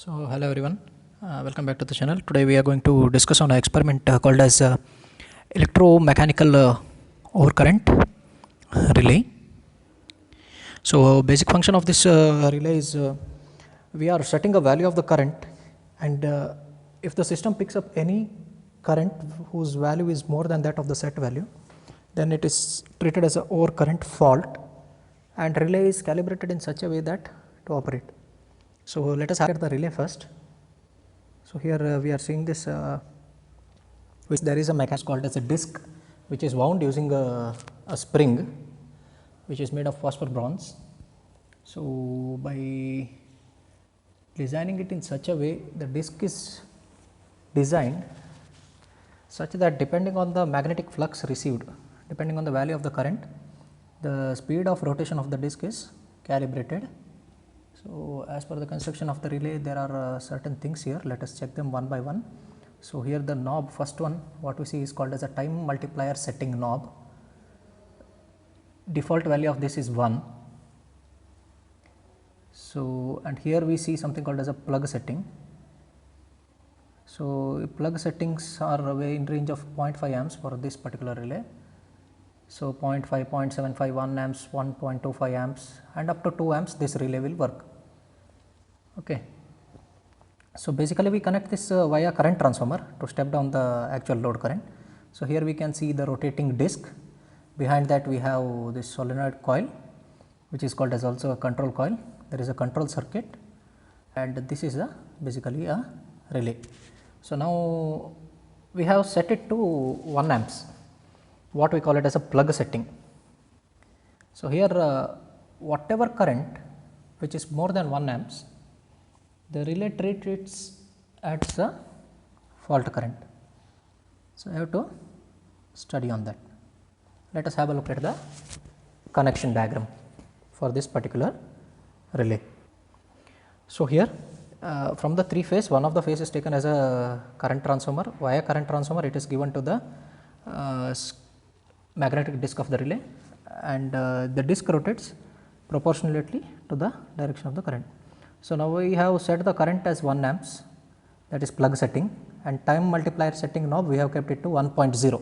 So hello everyone, welcome back to the channel. Today we are going to discuss on an experiment called as electromechanical overcurrent relay. So basic function of this relay is we are setting a value of the current, and if the system picks up any current whose value is more than that of the set value, then it is treated as an overcurrent fault, and relay is calibrated in such a way that to operate. So let us look at the relay first. So here we are seeing this which there is a mechanism called as a disc, which is wound using a spring which is made of phosphor bronze. So by designing it in such a way, the disc is designed such that depending on the magnetic flux received, depending on the value of the current, the speed of rotation of the disc is calibrated. So as per the construction of the relay, there are certain things here. Let us check them one by one. So here the knob, first one what we see is called as a time multiplier setting knob. Default value of this is 1. So and here we see something called as a plug setting. So plug settings are in range of 0.5 amps for this particular relay. So 0.5, 0.75, 1 amps, 1.25 amps and up to 2 amps this relay will work. Okay. So basically we connect this via current transformer to step down the actual load current. So here we can see the rotating disc. Behind that we have this solenoid coil which is called as also a control coil. There is a control circuit and this is basically a relay. So now we have set it to 1 amps, what we call it as a plug setting. So here whatever current which is more than 1 amps, the relay treats as a fault current. So I have to study on that. Let us have a look at the connection diagram for this particular relay. So here from the 3 phase, one of the phase is taken as a current transformer. Via current transformer it is given to the magnetic disc of the relay, and the disc rotates proportionately to the direction of the current. So now we have set the current as 1 amps, that is plug setting, and time multiplier setting knob we have kept it to 1.0,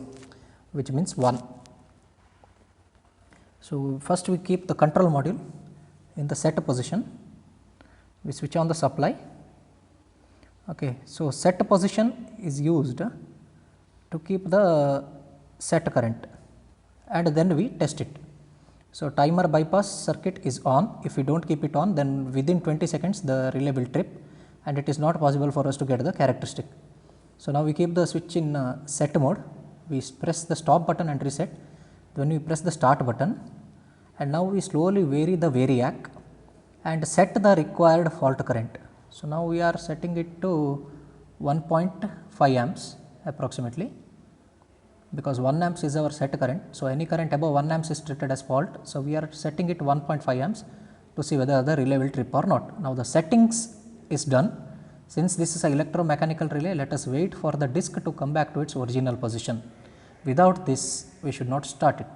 which means 1. So first we keep the control module in the set position, we switch on the supply. Okay. So set position is used to keep the set current and then we test it. So timer bypass circuit is on. If we don't keep it on, then within 20 seconds the relay will trip and it is not possible for us to get the characteristic. So now we keep the switch in set mode, we press the stop button and reset, then we press the start button, and now we slowly vary the variac and set the required fault current. So now we are setting it to 1.5 amps approximately, because 1 amps is our set current. So any current above 1 amps is treated as fault. So we are setting it 1.5 amps to see whether the relay will trip or not. Now the settings is done. Since this is a electromechanical relay, let us wait for the disc to come back to its original position. Without this we should not start it.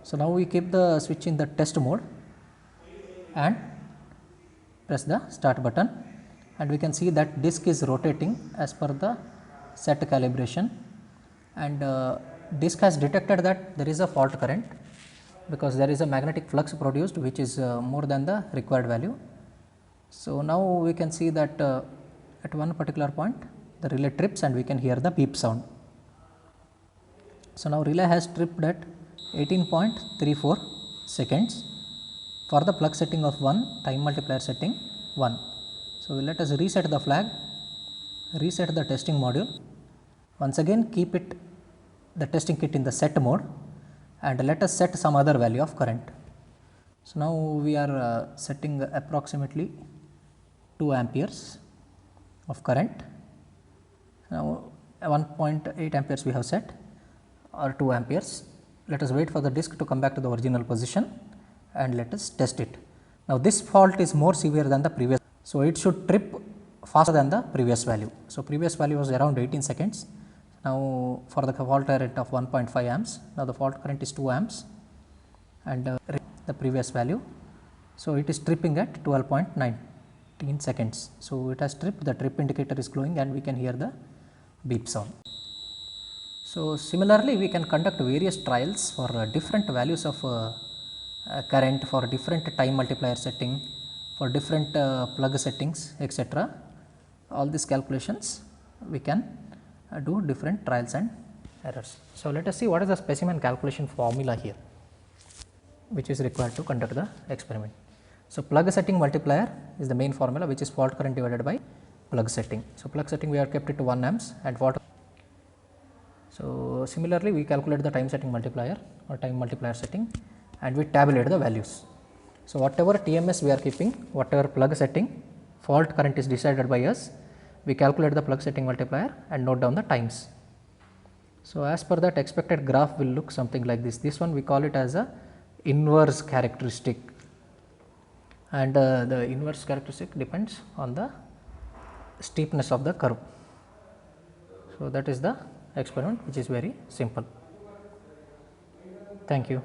So now we keep the switch in the test mode and press the start button, and we can see that disc is rotating as per the set calibration, and disc has detected that there is a fault current because there is a magnetic flux produced which is more than the required value. So now we can see that at one particular point the relay trips and we can hear the beep sound. So now relay has tripped at 18.34 seconds for the plug setting of 1, time multiplier setting 1. So let us reset the flag, reset the testing module, once again keep it the testing kit in the set mode, and let us set some other value of current. So now we are setting approximately 2 amperes of current. Now 1.8 amperes we have set. or 2 amperes. Let us wait for the disc to come back to the original position and let us test it. Now, this fault is more severe than the previous. So, it should trip faster than the previous value. So, previous value was around 18 seconds. Now, for the fault current of 1.5 amps, now the fault current is 2 amps and the previous value. So, it is tripping at 12.19 seconds. So, it has tripped, the trip indicator is glowing and we can hear the beep sound. So, similarly, we can conduct various trials for different values of current, for different time multiplier setting, for different plug settings, etc. All these calculations we can do different trials and errors. So, let us see what is the specimen calculation formula here, which is required to conduct the experiment. So, plug setting multiplier is the main formula, which is fault current divided by plug setting. So, plug setting we have kept it to 1 amps and fault. So, similarly, we calculate the time setting multiplier or time multiplier setting and we tabulate the values. So, whatever TMS we are keeping, whatever plug setting, fault current is decided by us, we calculate the plug setting multiplier and note down the times. So, as per that, expected graph will look something like this. This one we call it as a inverse characteristic, and the inverse characteristic depends on the steepness of the curve. So, that is the experiment, which is very simple. Thank you.